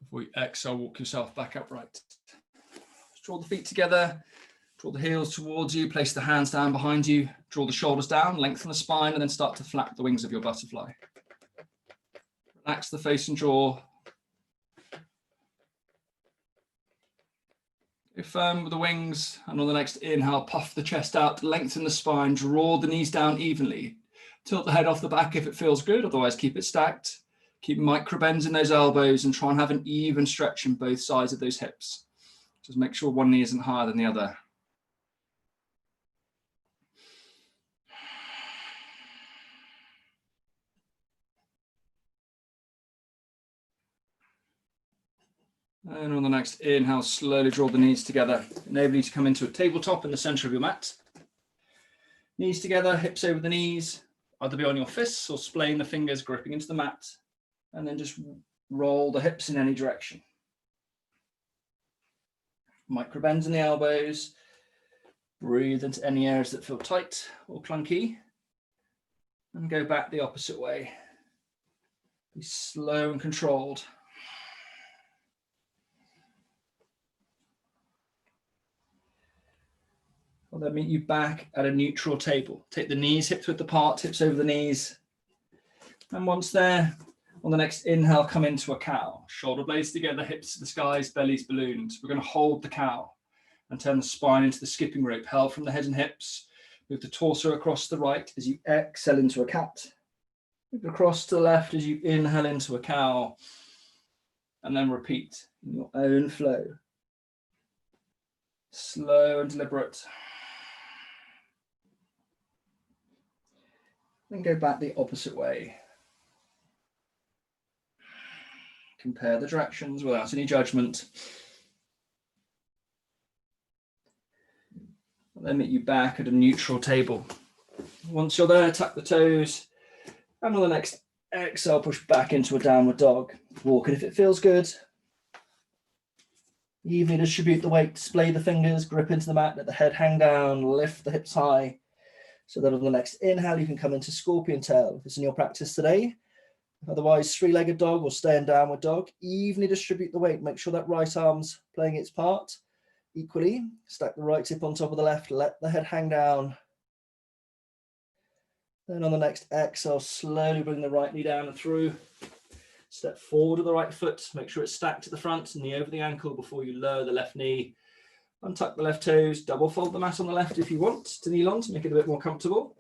Before you exhale, walk yourself back upright. Draw the feet together, draw the heels towards you, place the hands down behind you, draw the shoulders down, lengthen the spine, and then start to flap the wings of your butterfly. Relax the face and jaw. Go firm with the wings, and on the next inhale, puff the chest out, lengthen the spine, draw the knees down evenly. Tilt the head off the back if it feels good, otherwise keep it stacked. Keep micro bends in those elbows and try and have an even stretch in both sides of those hips. Just make sure one knee isn't higher than the other. And on the next inhale, slowly draw the knees together. Enable you to come into a tabletop in the center of your mat. Knees together, hips over the knees. Either be on your fists or splaying the fingers, gripping into the mat, and then just roll the hips in any direction. Micro bends in the elbows. Breathe into any areas that feel tight or clunky, and go back the opposite way. Be slow and controlled. I'll then meet you back at a neutral table. Take the knees hip width apart, hips over the knees. And once there, on the next inhale, come into a cow. Shoulder blades together, hips to the skies, bellies ballooned. We're going to hold the cow and turn the spine into the skipping rope, held from the head and hips. Move the torso across to the right as you exhale into a cat. Move across to the left as you inhale into a cow. And then repeat in your own flow. Slow and deliberate. Then go back the opposite way. Compare the directions without any judgment. Then meet you back at a neutral table. Once you're there, tuck the toes. And on the next exhale, push back into a downward dog. Walk it if it feels good. Evenly distribute the weight, splay the fingers, grip into the mat, let the head hang down, lift the hips high. So that on the next inhale, you can come into scorpion tail. If it's in your practice today. Otherwise, three-legged dog or stay in downward dog. Evenly distribute the weight. Make sure that right arm's playing its part equally. Stack the right hip on top of the left. Let the head hang down. Then on the next exhale, slowly bring the right knee down and through. Step forward with the right foot. Make sure it's stacked to the front, knee over the ankle before you lower the left knee. Untuck the left toes. Double fold the mat on the left if you want to kneel on to make it a bit more comfortable.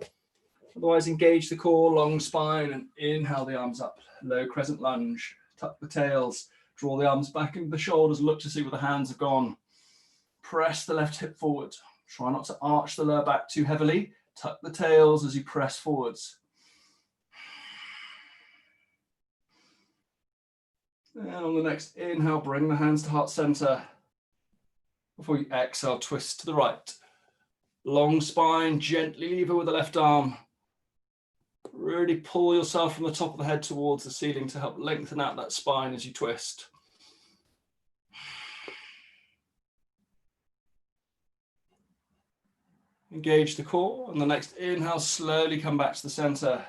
Otherwise, engage the core, long spine, and inhale the arms up. Low crescent lunge. Tuck the tails. Draw the arms back into the shoulders. Look to see where the hands have gone. Press the left hip forward. Try not to arch the lower back too heavily. Tuck the tails as you press forwards. And on the next inhale, bring the hands to heart center. Before you exhale, twist to the right. Long spine, gently lever with the left arm. Really pull yourself from the top of the head towards the ceiling to help lengthen out that spine as you twist. Engage the core. On the next inhale, slowly come back to the center.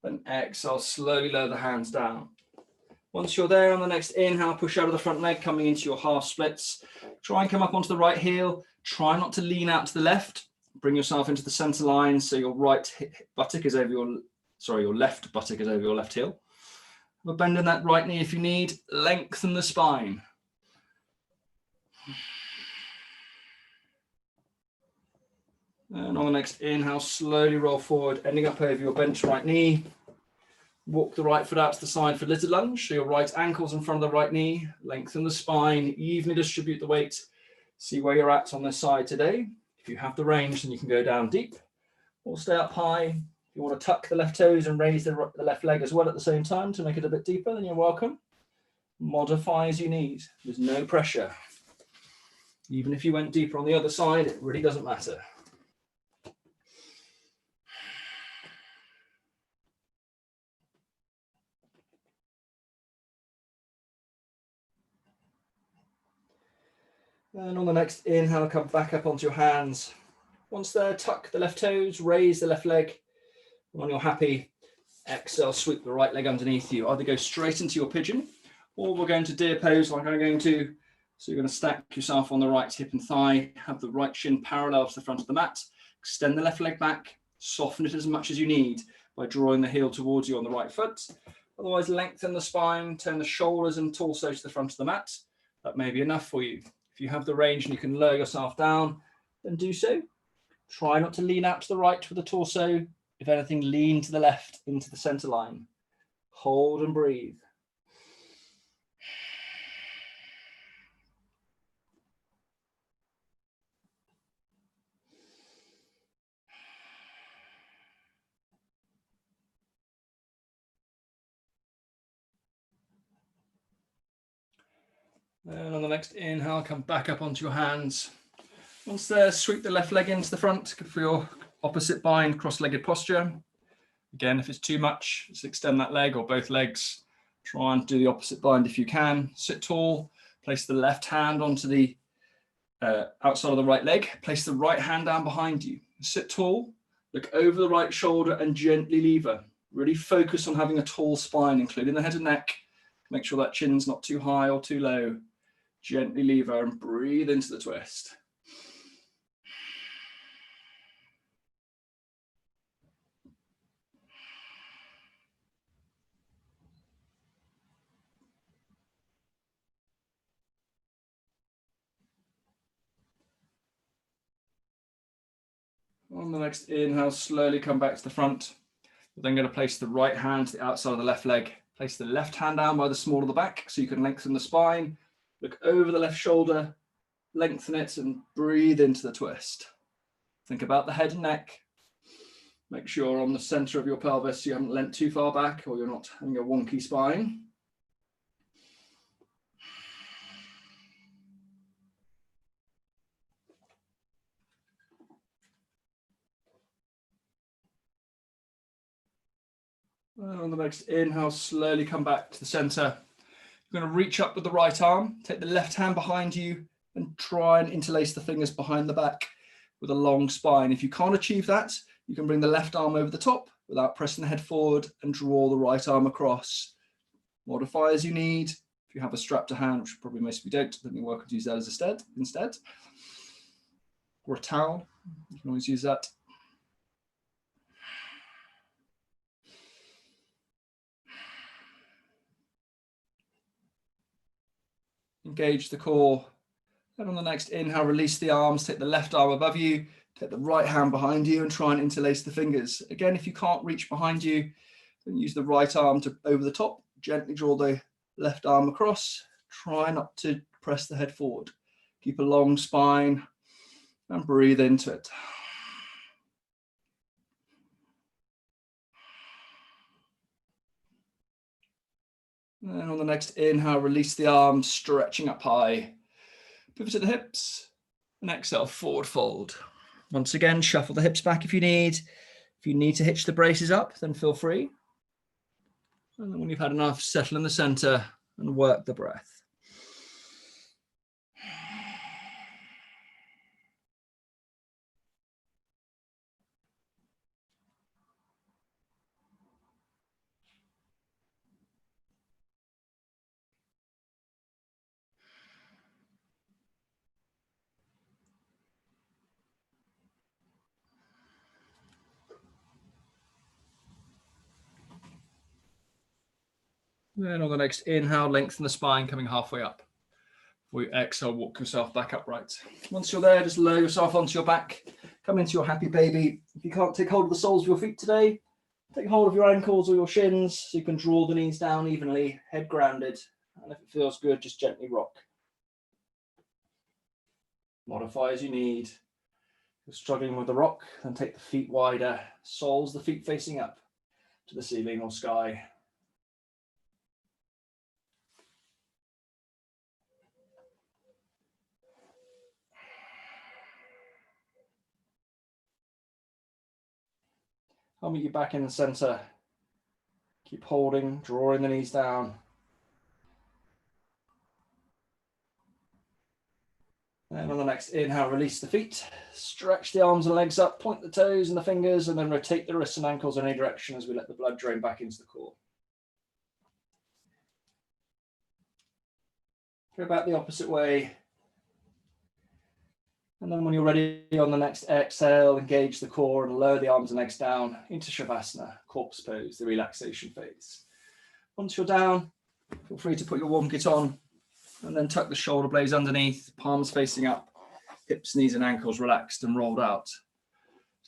Then exhale, slowly lower the hands down. Once you're there, on the next inhale, push out of the front leg, coming into your half splits. Try and come up onto the right heel. Try not to lean out to the left. Bring yourself into the center line so your right buttock is over your left buttock is over your left heel. Have a bend in that right knee if you need. Lengthen the spine. And on the next inhale, slowly roll forward, ending up over your bent right knee. Walk the right foot out to the side for lizard lunge. So your right ankle's in front of the right knee. Lengthen the spine, evenly distribute the weight. See where you're at on this side today. If you have the range, then you can go down deep or stay up high. If you want to tuck the left toes and raise the left leg as well at the same time to make it a bit deeper, then you're welcome. Modify as you need. There's no pressure. Even if you went deeper on the other side, it really doesn't matter. And on the next inhale, come back up onto your hands. Once there, tuck the left toes, raise the left leg. When you're happy, exhale, sweep the right leg underneath you. Either go straight into your pigeon, or we're going to deer pose like I'm going to. So you're going to stack yourself on the right hip and thigh, have the right shin parallel to the front of the mat, extend the left leg back, soften it as much as you need by drawing the heel towards you on the right foot. Otherwise, lengthen the spine, turn the shoulders and torso to the front of the mat. That may be enough for you. If you have the range and you can lower yourself down, then do so. Try not to lean out to the right with the torso. If anything, lean to the left into the center line. Hold and breathe. And on the next inhale, come back up onto your hands. Once there, sweep the left leg into the front for your opposite bind, cross-legged posture. Again, if it's too much, just extend that leg or both legs. Try and do the opposite bind if you can. Sit tall, place the left hand onto the outside of the right leg. Place the right hand down behind you. Sit tall, look over the right shoulder and gently lever. Really focus on having a tall spine, including the head and neck. Make sure that chin's not too high or too low. Gently lever and breathe into the twist. On the next inhale, slowly come back to the front. We're then going to place the right hand to the outside of the left leg. Place the left hand down by the small of the back so you can lengthen the spine. Look over the left shoulder, lengthen it and breathe into the twist. Think about the head and neck. Make sure you're on the center of your pelvis, you haven't leant too far back or you're not having a wonky spine. And on the next inhale, slowly come back to the center. You're going to reach up with the right arm, take the left hand behind you and try and interlace the fingers behind the back with a long spine. If you can't achieve that, you can bring the left arm over the top without pressing the head forward and draw the right arm across. Modify as you need. If you have a strap to hand, which probably most of you don't, then you're welcome to use that as instead. Or a towel, you can always use that. Engage the core. And on the next inhale, release the arms, take the left arm above you, take the right hand behind you and try and interlace the fingers. Again, if you can't reach behind you, then use the right arm to over the top, gently draw the left arm across. Try not to press the head forward. Keep a long spine and breathe into it. And on the next inhale, release the arms, stretching up high. Pivot to the hips and exhale, forward fold. Once again, shuffle the hips back if you need. If you need to hitch the braces up, then feel free. And then when you've had enough, settle in the center and work the breath. Then on the next inhale, lengthen the spine, coming halfway up. Before you exhale, walk yourself back upright. Once you're there, just lower yourself onto your back. Come into your happy baby. If you can't take hold of the soles of your feet today, take hold of your ankles or your shins so you can draw the knees down evenly, head grounded. And if it feels good, just gently rock. Modify as you need. If you're struggling with the rock, then take the feet wider, soles the feet facing up to the ceiling or sky. I'll meet you back in the center. Keep holding, drawing the knees down. And on the next inhale, release the feet. Stretch the arms and legs up, point the toes and the fingers, and then rotate the wrists and ankles in any direction as we let the blood drain back into the core. Go back the opposite way. And then when you're ready on the next exhale, engage the core and lower the arms and legs down into Savasana, corpse pose, the relaxation phase. Once you're down, feel free to put your warm kit on and then tuck the shoulder blades underneath, palms facing up, hips, knees and ankles relaxed and rolled out.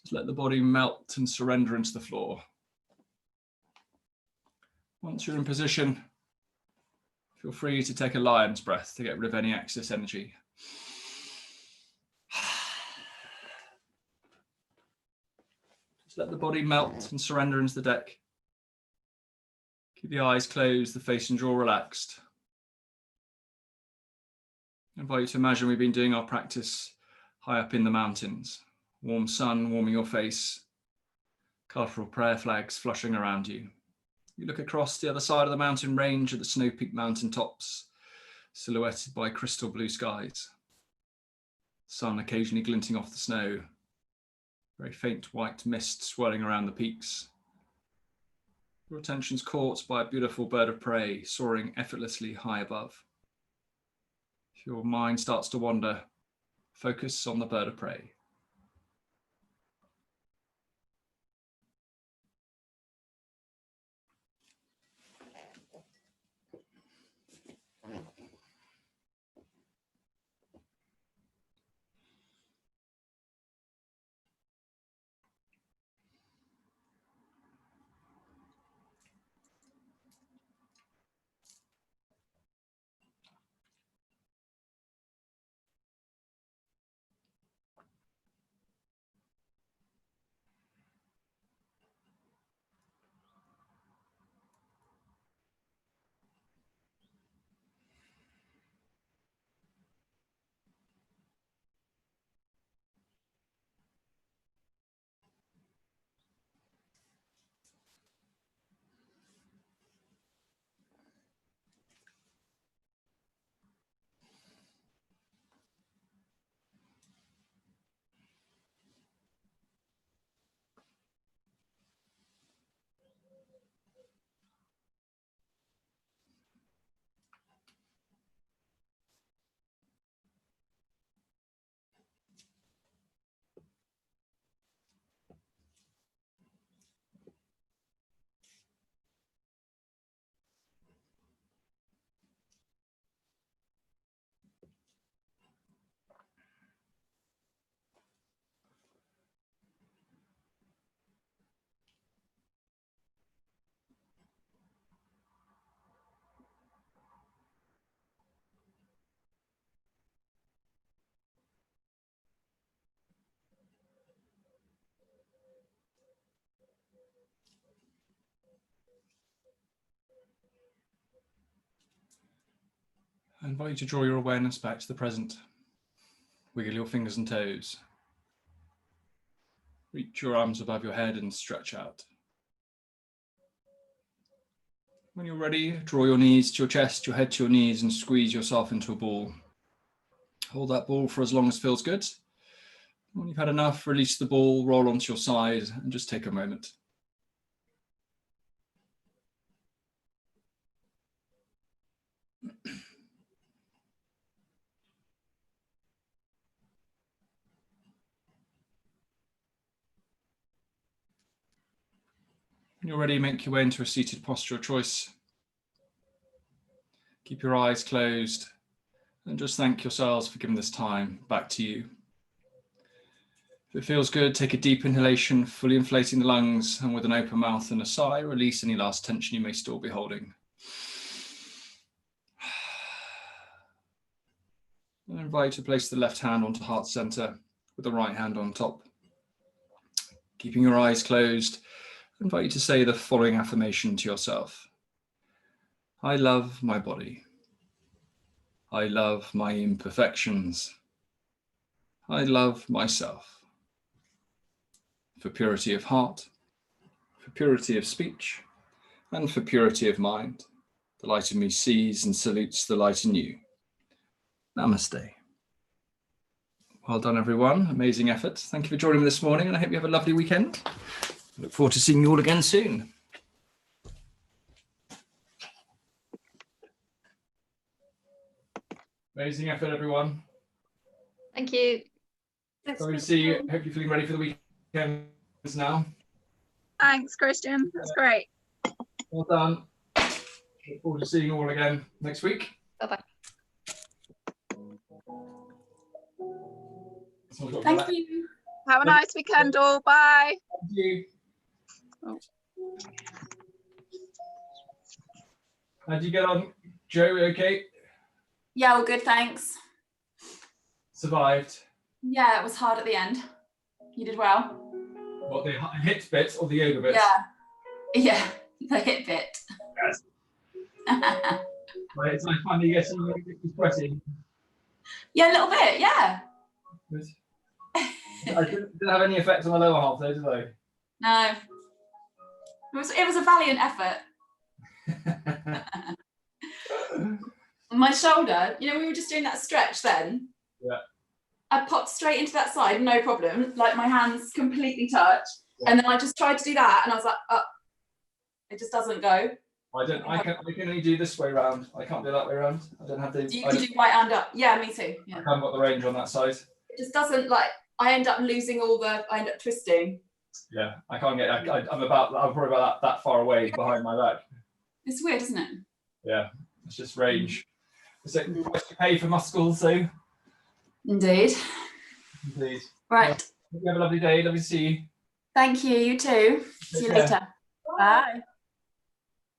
Just let the body melt and surrender into the floor. Once you're in position, feel free to take a lion's breath to get rid of any excess energy. Just let the body melt and surrender into the deck. Keep the eyes closed, the face and jaw relaxed. I invite you to imagine we've been doing our practice high up in the mountains. Warm sun warming your face, colourful prayer flags flushing around you. You look across the other side of the mountain range at the snow-peaked mountain tops, silhouetted by crystal blue skies. Sun occasionally glinting off the snow, very faint white mist swirling around the peaks. Your attention's caught by a beautiful bird of prey soaring effortlessly high above. If your mind starts to wander, focus on the bird of prey. I invite you to draw your awareness back to the present. Wiggle your fingers and toes. Reach your arms above your head and stretch out. When you're ready, draw your knees to your chest, your head to your knees, and squeeze yourself into a ball. Hold that ball for as long as feels good. When you've had enough, release the ball, roll onto your side, and just take a moment. When you're ready, make your way into a seated posture of choice. Keep your eyes closed and just thank yourselves for giving this time back to you. If it feels good, take a deep inhalation, fully inflating the lungs, and with an open mouth and a sigh, release any last tension you may still be holding. I invite you to place the left hand onto heart center with the right hand on top. Keeping your eyes closed, I invite you to say the following affirmation to yourself. I love my body. I love my imperfections. I love myself. For purity of heart, for purity of speech, and for purity of mind, the light in me sees and salutes the light in you. Namaste. Well done, everyone. Amazing effort. Thank you for joining me this morning, and I hope you have a lovely weekend. I look forward to seeing you all again soon. Amazing effort, everyone. Thank you. Lovely to see you. Hope you're feeling ready for the weekend now. Thanks, Christian. That's great. Well done. Look forward to seeing you all again next week. Bye-bye. Thank you. Have a nice weekend all. Bye. Thank you. Oh. How'd you get on, Joe? Okay? Yeah, all good, thanks. Survived. Yeah, it was hard at the end. You did well. What, the HIIT bit or the yoga bit? Yeah, the HIIT bit. Yes. Right, it's like finally getting sweaty. Yeah, a little bit, yeah. Good. I didn't have any effect on the lower half though, did I? No. It was a valiant effort. My shoulder, you know, we were just doing that stretch then. Yeah. I popped straight into that side, no problem. Like my hands completely touched. Yeah. And then I just tried to do that and I was like, oh, it just doesn't go. I can only do this way round. I can't do that way round. I don't have the. You can do right hand up. Yeah, me too. Yeah. I haven't got the range on that side. It just doesn't, like, I end up losing I end up twisting. Yeah, I can't get. I'm probably about that far away behind my back. It's weird, isn't it? Yeah, it's just range. Is it price you pay for muscles, so? Indeed. Indeed. Right. Hope you have a lovely day. Lovely to see you. Thank you. You too. See you later. Bye.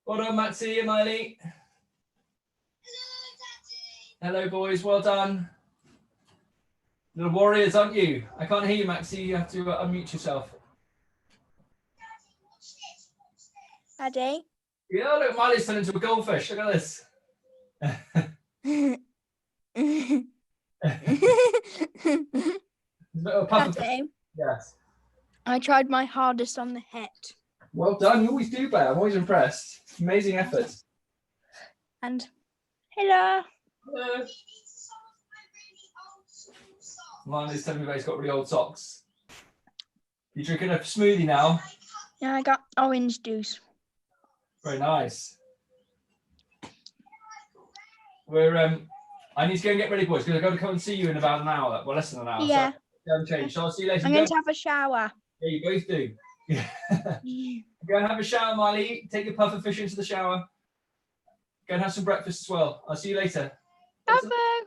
Well done, Maxie and Miley. Hello, boys. Well done. Little warriors, aren't you? I can't hear you, Maxie. You have to unmute yourself. Daddy. Yeah, look, Miley's turned into a goldfish. Look at this. Daddy, yes. I tried my hardest on the head. Well done. You always do, Bear. I'm always impressed. Amazing effort. And hello. Hello. Miley's telling me that he's got really old socks. You drinking a smoothie now? Yeah, I got orange juice. Very nice. I need to go and get ready, boys, because I've got to come and see you in about an hour. Well, less than an hour. Yeah. So change. So I'll see you later. I'm going to have a shower. Yeah, you both do. Go and have a shower, Miley. Take your puffer fish into the shower. Go and have some breakfast as well. I'll see you later. Bye-bye.